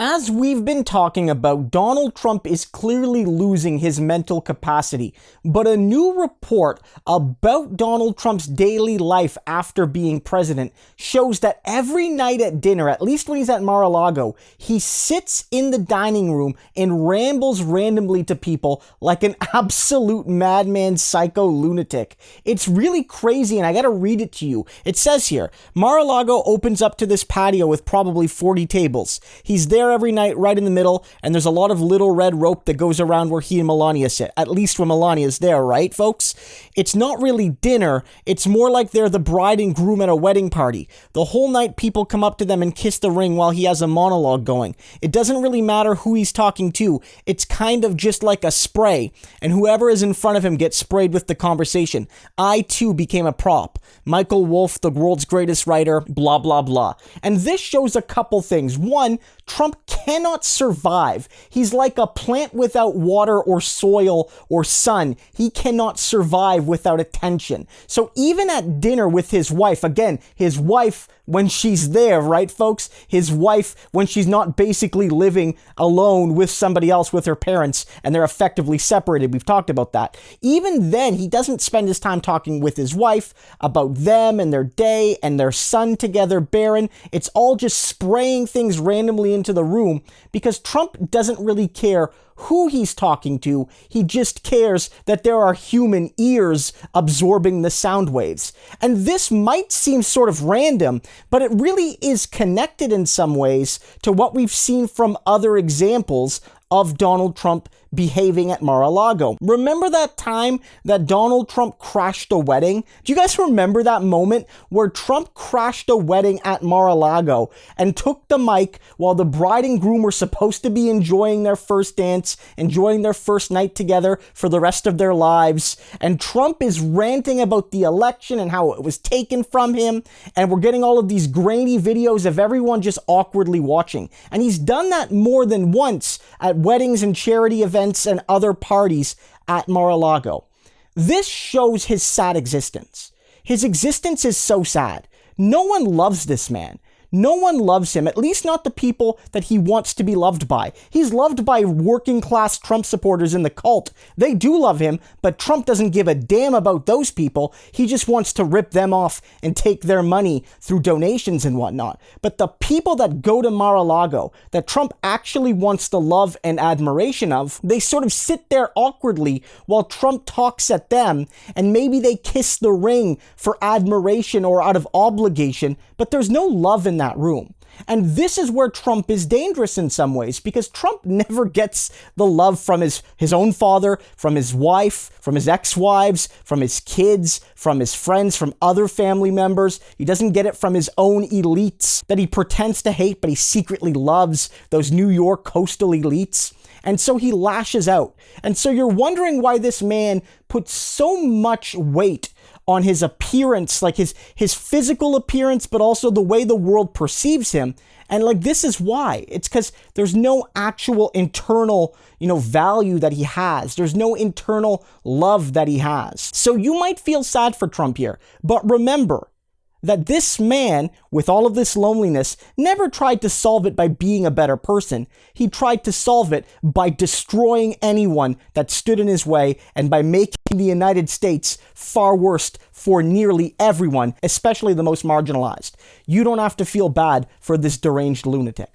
As we've been talking about, Donald Trump is clearly losing his mental capacity, but a new report about Donald Trump's daily life after being president shows that every night at dinner, at least when he's at Mar-a-Lago, he sits in the dining room and rambles randomly to people like an absolute madman, psycho lunatic. It's really crazy, and I gotta read it to you. It says here, Mar-a-Lago opens up to this patio with probably 40 tables. He's there every night right in the middle, and there's a lot of little red rope that goes around where he and Melania sit, at least when Melania's there, right, folks? It's not really dinner, it's more like they're the bride and groom at a wedding party. The whole night people come up to them and kiss the ring while he has a monologue going. It doesn't really matter who he's talking to, it's kind of just like a spray, and whoever is in front of him gets sprayed with the conversation. I too became a prop. Michael Wolff, the world's greatest writer, blah blah blah. And this shows a couple things. One, Trump cannot survive. He's like a plant without water or soil or sun. He cannot survive without attention. So even at dinner with his wife, again, his wife when she's there, right, folks? His wife when she's not basically living alone with somebody else with her parents and they're effectively separated. We've talked about that. Even then, he doesn't spend his time talking with his wife about them and their day and their son together, Barron. It's all just spraying things randomly into the room because Trump doesn't really care who he's talking to. He just cares that there are human ears absorbing the sound waves. And this might seem sort of random, but it really is connected in some ways to what we've seen from other examples of Donald Trump behaving at Mar-a-Lago. Remember that time that Donald Trump crashed a wedding? Do you guys remember that moment where Trump crashed a wedding at Mar-a-Lago and took the mic while the bride and groom were supposed to be enjoying their first dance, enjoying their first night together for the rest of their lives, and Trump is ranting about the election and how it was taken from him, and we're getting all of these grainy videos of everyone just awkwardly watching. And he's done that more than once at weddings and charity events and other parties at Mar-a-Lago. This shows his sad existence. His existence is so sad. No one loves this man. No one loves him, at least not the people that he wants to be loved by. He's loved by working class Trump supporters in the cult. They do love him, but Trump doesn't give a damn about those people. He just wants to rip them off and take their money through donations and whatnot. But the people that go to Mar-a-Lago, that Trump actually wants the love and admiration of, they sort of sit there awkwardly while Trump talks at them, and maybe they kiss the ring for admiration or out of obligation, but there's no love in that room. And this is where Trump is dangerous in some ways, because Trump never gets the love from his own father, from his wife, from his ex-wives, from his kids, from his friends, from other family members. He doesn't get it from his own elites that he pretends to hate, but he secretly loves, those New York coastal elites. And so he lashes out. And so you're wondering why this man puts so much weight on his appearance, like his physical appearance, but also the way the world perceives him. And like, this is why. It's because there's no actual internal, value that he has. There's no internal love that he has. So you might feel sad for Trump here, but remember that this man, with all of this loneliness, never tried to solve it by being a better person. He tried to solve it by destroying anyone that stood in his way and by making the United States far worse for nearly everyone, especially the most marginalized. You don't have to feel bad for this deranged lunatic.